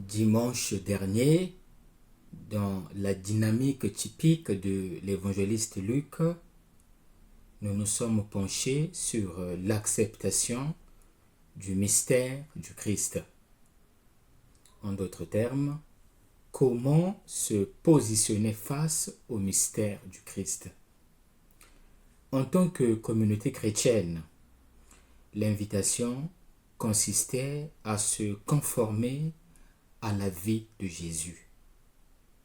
Dimanche dernier, dans la dynamique typique de l'évangéliste Luc, nous nous sommes penchés sur l'acceptation du mystère du Christ. En d'autres termes, comment se positionner face au mystère du Christ. En tant que communauté chrétienne, l'invitation consistait à se conformer à la vie de Jésus,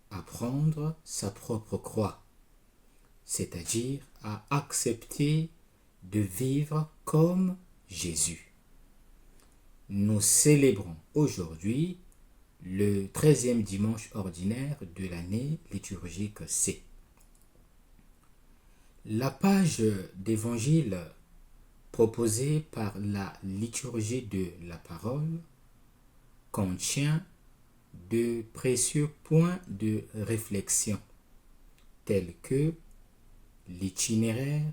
à prendre sa propre croix, c'est-à-dire à accepter de vivre comme Jésus. Nous célébrons aujourd'hui le 13e dimanche ordinaire de l'année liturgique C. La page d'évangile proposée par la liturgie de la parole contient de précieux points de réflexion tels que l'itinéraire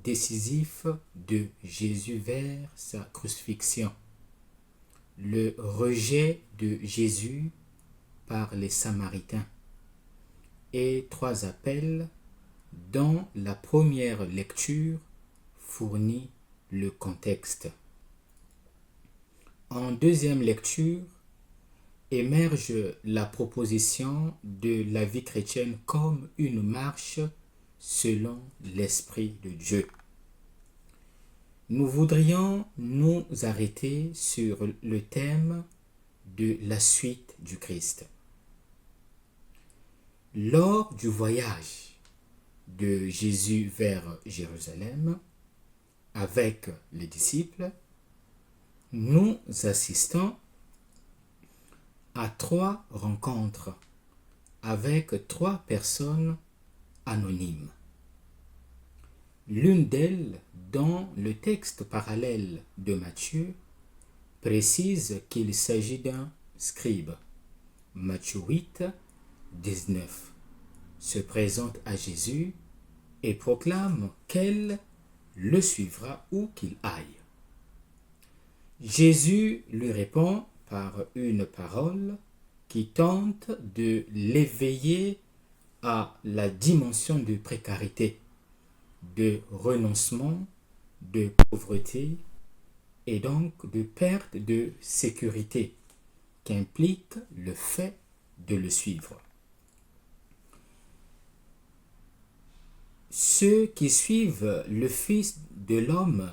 décisif de Jésus vers sa crucifixion, le rejet de Jésus par les Samaritains et 3 appels dont la première lecture fournit le contexte. En deuxième lecture, émerge la proposition de la vie chrétienne comme une marche selon l'Esprit de Dieu. Nous voudrions nous arrêter sur le thème de la suite du Christ. Lors du voyage de Jésus vers Jérusalem, avec les disciples, nous assistons à 3 rencontres avec 3 personnes anonymes. L'une d'elles, dans le texte parallèle de Matthieu, précise qu'il s'agit d'un scribe. Matthieu 8, 19 se présente à Jésus et proclame qu'elle le suivra où qu'il aille. Jésus lui répond par une parole qui tente de l'éveiller à la dimension de précarité, de renoncement, de pauvreté et donc de perte de sécurité qu'implique le fait de le suivre. Ceux qui suivent le Fils de l'homme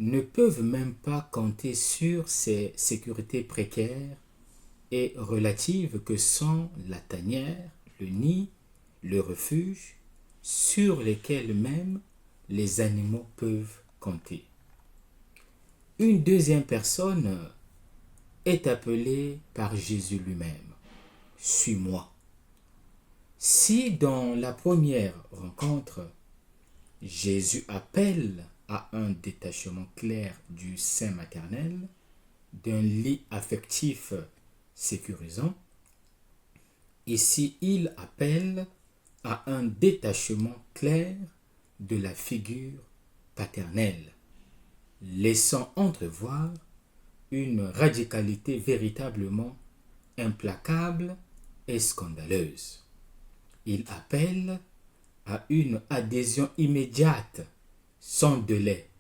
ne peuvent même pas compter sur ces sécurités précaires et relatives que sont la tanière, le nid, le refuge, sur lesquels même les animaux peuvent compter. Une deuxième personne est appelée par Jésus lui-même. « Suis-moi ». Si dans la première rencontre, Jésus appelle à un détachement clair du sein maternel, d'un lit affectif sécurisant, ici il appelle à un détachement clair de la figure paternelle, laissant entrevoir une radicalité véritablement implacable et scandaleuse. Il appelle à une adhésion immédiate, sans délai,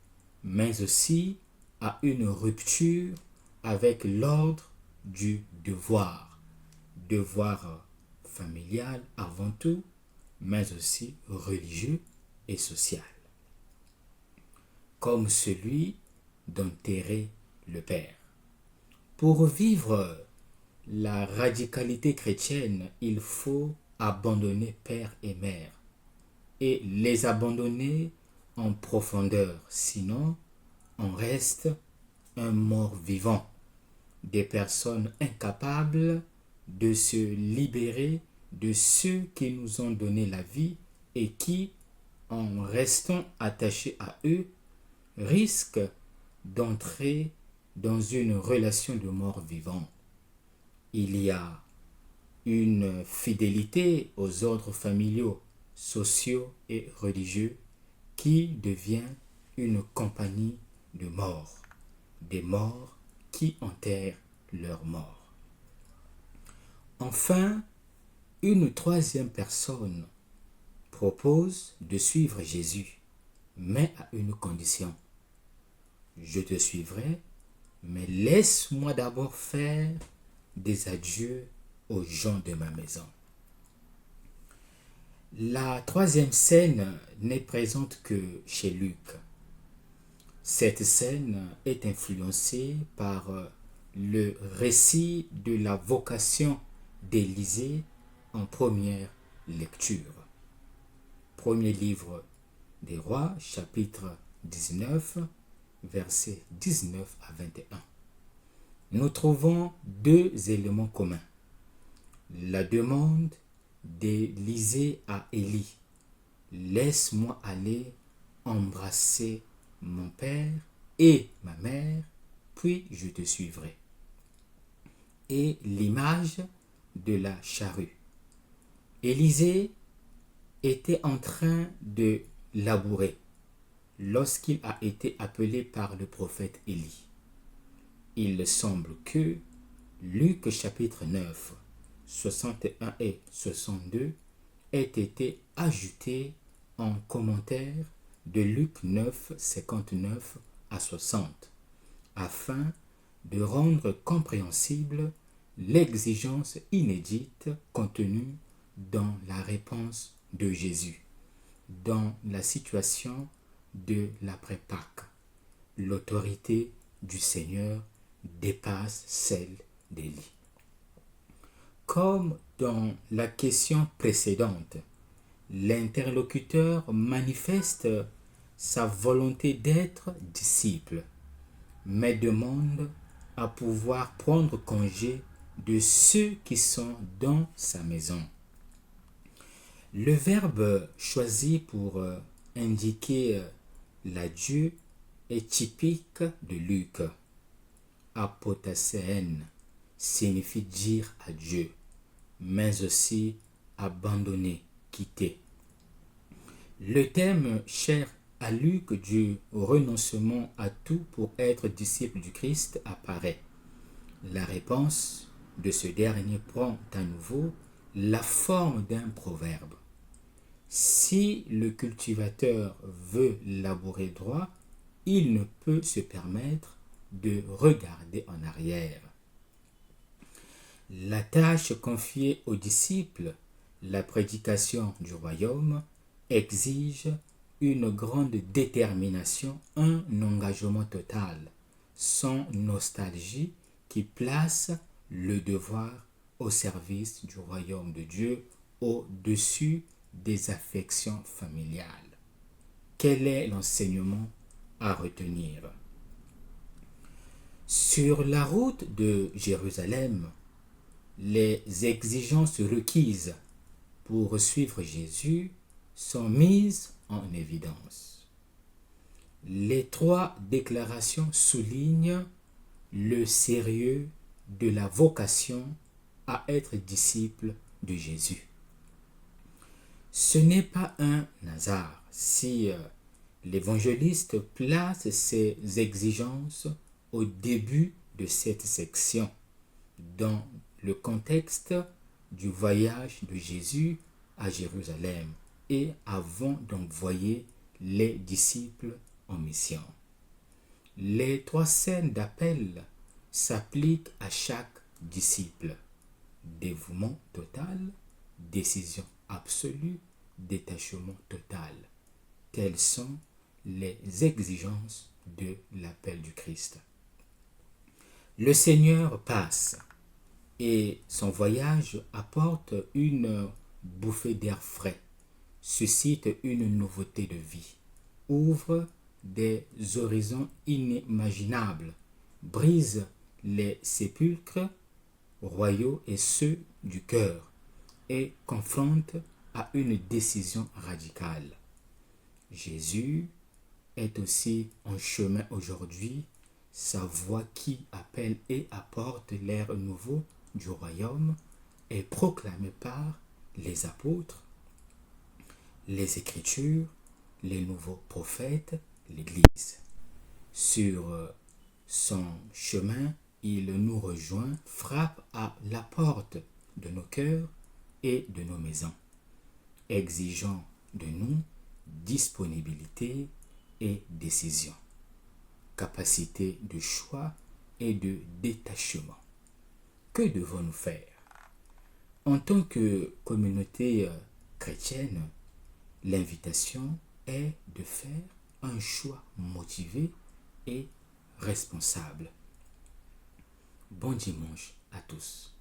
mais aussi à une rupture avec l'ordre du devoir familial avant tout, mais aussi religieux et social, comme celui d'enterrer le Père. Pour vivre la radicalité chrétienne, il faut abandonner père et mère et les abandonner en profondeur, sinon on reste un mort vivant, des personnes incapables de se libérer de ceux qui nous ont donné la vie et qui, en restant attachés à eux, risquent d'entrer dans une relation de mort vivant. Il y a une fidélité aux ordres familiaux, sociaux et religieux qui devient une compagnie de morts, des morts qui enterrent leurs morts. Enfin, une troisième personne propose de suivre Jésus, mais à une condition. Je te suivrai, mais laisse-moi d'abord faire des adieux aux gens de ma maison. La troisième scène n'est présente que chez Luc. Cette scène est influencée par le récit de la vocation d'Élisée en première lecture. Premier livre des Rois, chapitre 19, versets 19 à 21. Nous trouvons deux éléments communs. La demande d'Élisée à Élie. Laisse-moi aller embrasser mon père et ma mère, puis je te suivrai. Et l'image de la charrue. Élisée était en train de labourer lorsqu'il a été appelé par le prophète Élie. Il semble que Luc chapitre 9, 61 et 62 ait été ajouté en commentaire de Luc 9, 59 à 60, afin de rendre compréhensible l'exigence inédite contenue dans la réponse de Jésus, dans la situation de l'après-Pâques. L'autorité du Seigneur dépasse celle d'Élie. Comme dans la question précédente, l'interlocuteur manifeste sa volonté d'être disciple, mais demande à pouvoir prendre congé de ceux qui sont dans sa maison. Le verbe choisi pour indiquer l'adieu est typique de Luc. Apotasēn signifie dire adieu, mais aussi abandonner, quitter. Le thème cher à Luc du renoncement à tout pour être disciple du Christ apparaît. La réponse de ce dernier prend à nouveau la forme d'un proverbe. Si le cultivateur veut labourer droit, il ne peut se permettre de regarder en arrière. La tâche confiée aux disciples, la prédication du royaume, exige une grande détermination, un engagement total, sans nostalgie, qui place le devoir au service du royaume de Dieu au-dessus des affections familiales. Quel est l'enseignement à retenir? Sur la route de Jérusalem, les exigences requises pour suivre Jésus sont mises en évidence. Les trois déclarations soulignent le sérieux de la vocation à être disciple de Jésus. Ce n'est pas un hasard si l'évangéliste place ces exigences au début de cette section, dans le contexte du voyage de Jésus à Jérusalem et avant d'envoyer les disciples en mission. Les trois scènes d'appel s'appliquent à chaque disciple. Dévouement total, décision absolue, détachement total. Telles sont les exigences de l'appel du Christ. Le Seigneur passe et son voyage apporte une bouffée d'air frais, suscite une nouveauté de vie, ouvre des horizons inimaginables, brise les sépulcres royaux et ceux du cœur et confronte à une décision radicale. Jésus est aussi en chemin aujourd'hui, sa voix qui appelle et apporte l'air nouveau du royaume est proclamée par les apôtres, les Écritures, les nouveaux prophètes, l'Église. Sur son chemin, il nous rejoint, frappe à la porte de nos cœurs et de nos maisons, exigeant de nous disponibilité et décision, capacité de choix et de détachement. Que devons-nous faire? En tant que communauté chrétienne, l'invitation est de faire un choix motivé et responsable. Bon dimanche à tous.